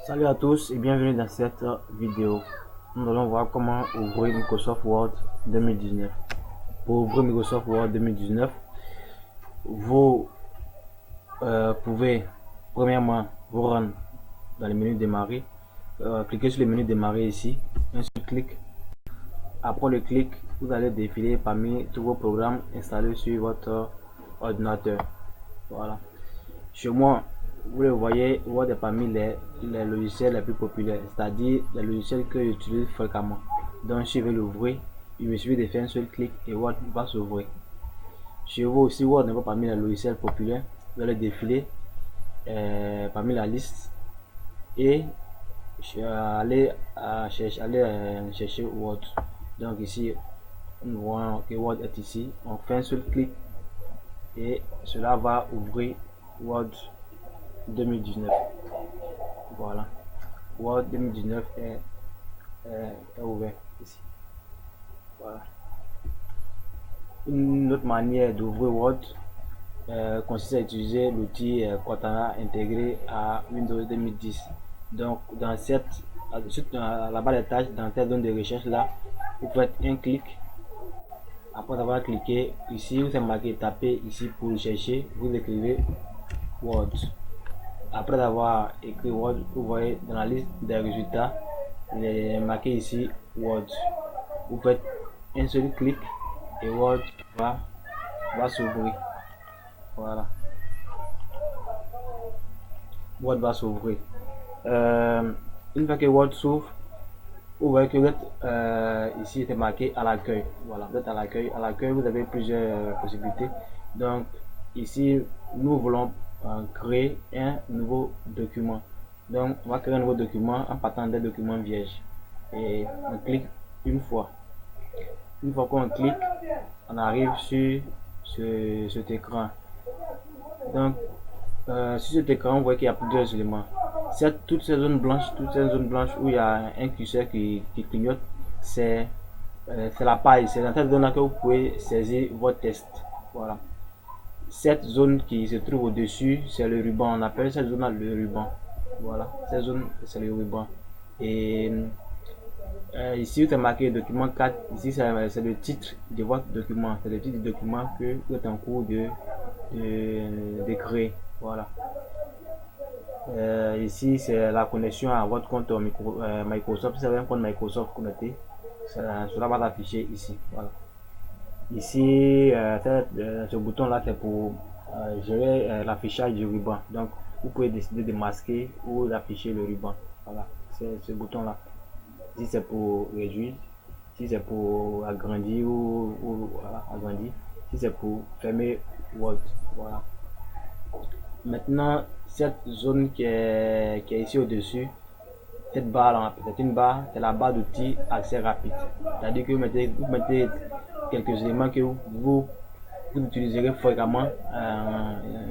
Salut à tous et bienvenue dans cette vidéo. Nous allons voir comment ouvrir Microsoft Word 2019. Pour ouvrir Microsoft Word 2019, vous pouvez premièrement vous rendre dans le menu démarrer. Cliquez sur le menu démarrer ici, un seul clic. Après le clic, vous allez défiler parmi tous vos programmes installés sur votre ordinateur. Voilà. Chez moi, vous le voyez, Word est parmi les logiciels les plus populaires, c'est-à-dire les logiciels que j'utilise fréquemment. Donc, si je veux l'ouvrir, il me suffit de faire un seul clic et Word va s'ouvrir. Chez vous aussi, Word n'est pas parmi les logiciels populaires. Vous allez défiler parmi la liste et aller chercher Word. Donc ici, nous voyons que Word est ici. On fait un seul clic et cela va ouvrir Word 2019. Voilà, Word 2019 est ouvert ici. Voilà. Une autre manière d'ouvrir Word consiste à utiliser l'outil Cortana intégré à Windows 2010. Donc, dans la barre des tâches, dans cette zone de recherche là, vous faites un clic. Après avoir cliqué ici, vous avez marqué taper ici pour chercher, vous écrivez Word. Après avoir écrit Word, vous voyez dans la liste des résultats, il est marqué ici Word. Vous faites un seul clic et Word va s'ouvrir. Voilà. Word va s'ouvrir. Une fois que Word s'ouvre, vous voyez que vous êtes ici était marqué à l'accueil. Voilà, vous êtes à l'accueil. À l'accueil, vous avez plusieurs possibilités. Donc ici, nous voulons créer un nouveau document. Donc on va créer un nouveau document en partant des documents vierges. Et on clique une fois. Une fois qu'on clique, on arrive sur cet écran. Donc sur cet écran, on voit qu'il y a plusieurs éléments. Toutes ces zones blanches où il y a un curseur qui clignote, c'est la paille. C'est dans cette zone là que vous pouvez saisir votre test. Voilà. Cette zone qui se trouve au-dessus, c'est le ruban. On appelle cette zone là le ruban. Voilà. Cette zone, c'est le ruban. Et ici, vous avez marqué document 4. Ici, c'est le titre de votre document. C'est le titre du document que vous êtes en cours de créer. Voilà. Ici, c'est la connexion à votre compte Microsoft. Si vous avez un compte Microsoft connecté, cela va s'afficher ici. Voilà. Ici, ce bouton-là, c'est pour gérer l'affichage du ruban. Donc, vous pouvez décider de masquer ou d'afficher le ruban. Voilà, c'est ce bouton-là. Si c'est pour réduire, si c'est pour agrandir ou voilà, agrandir, si c'est pour fermer Word. Voilà. Maintenant, cette zone qui est ici au-dessus, cette barre là, c'est une barre, c'est la barre d'outils accès rapide. C'est-à-dire que vous mettez quelques éléments que vous utiliserez fréquemment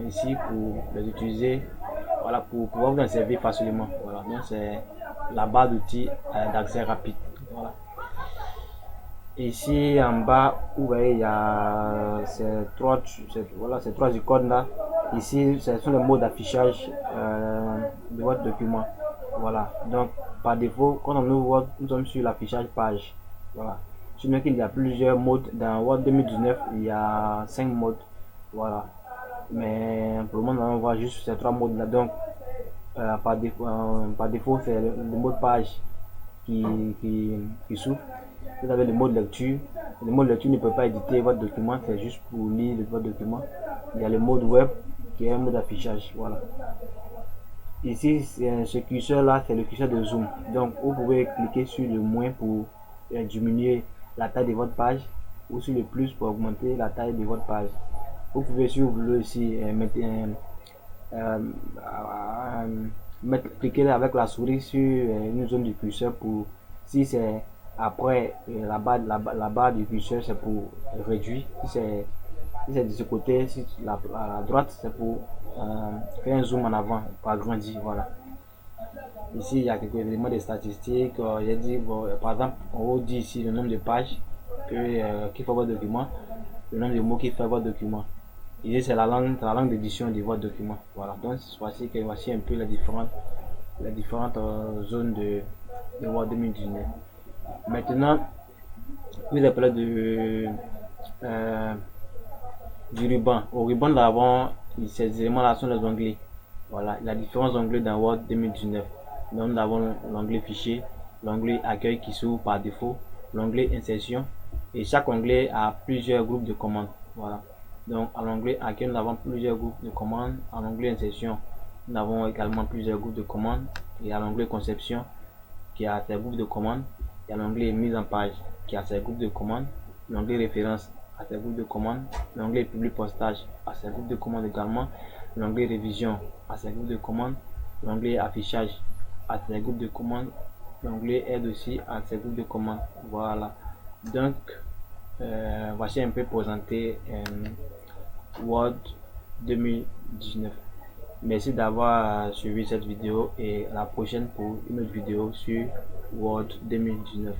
ici pour les utiliser, voilà, pour pouvoir vous en servir facilement. Voilà, donc c'est la barre d'outils d'accès rapide. Voilà. Ici en bas, vous voyez, il y a ces trois icônes là. Ici, ce sont les modes d'affichage de votre document. Voilà. Donc, par défaut, quand on ouvre Word, nous sommes sur l'affichage page. Voilà. Je sais qu'il y a plusieurs modes. Dans Word 2019, il y a 5 modes. Voilà. Mais pour le moment, on voit juste ces 3 modes là. Donc, par défaut, c'est le mode page qui s'ouvre. Vous avez le mode lecture. Le mode lecture ne peut pas éditer votre document, c'est juste pour lire votre document. Il y a le mode web qui est un mode d'affichage. Voilà. Ici, ce curseur là, c'est le curseur de zoom. Donc, vous pouvez cliquer sur le moins pour diminuer la taille de votre page ou sur le plus pour augmenter la taille de votre page. Vous pouvez, si vous voulez aussi, cliquer avec la souris sur une zone du curseur pour, si c'est après la barre du curseur, c'est pour réduire. Si c'est de ce côté, si à droite, c'est pour faire un zoom en avant, pour agrandir. Voilà. Ici, il y a quelques éléments de statistiques. J'ai dit, par exemple, on vous dit ici le nombre de pages qui fait votre document, le nombre de mots qui fait votre document. Ici, c'est la langue d'édition de votre document. Voilà. Donc, voici un peu les différentes les différentes zones de Word 2019. Maintenant, vous avez parlé euh, du ruban. Au ruban, nous avons ces éléments-là sont les onglets. Voilà, il y a différents onglets dans Word 2019. Donc, nous avons l'onglet fichier, l'onglet accueil qui s'ouvre par défaut, l'onglet insertion, et chaque onglet a plusieurs groupes de commandes. Voilà. Donc, à l'onglet accueil, nous avons plusieurs groupes de commandes. À l'onglet insertion, nous avons également plusieurs groupes de commandes. Et à l'onglet conception, qui a ses groupes de commandes. Il y a l'onglet mise en page, qui a ses groupes de commandes. L'onglet référence a ses groupes de commandes. L'onglet public postage a ses groupes de commandes également. L'onglet révision a ses groupes de commandes. L'onglet affichage a ses groupes de commandes. L'onglet aide aussi a ses groupes de commandes. Voilà. Donc, voici un peu présenté Word 2019. Merci d'avoir suivi cette vidéo et à la prochaine pour une autre vidéo sur Word 2019.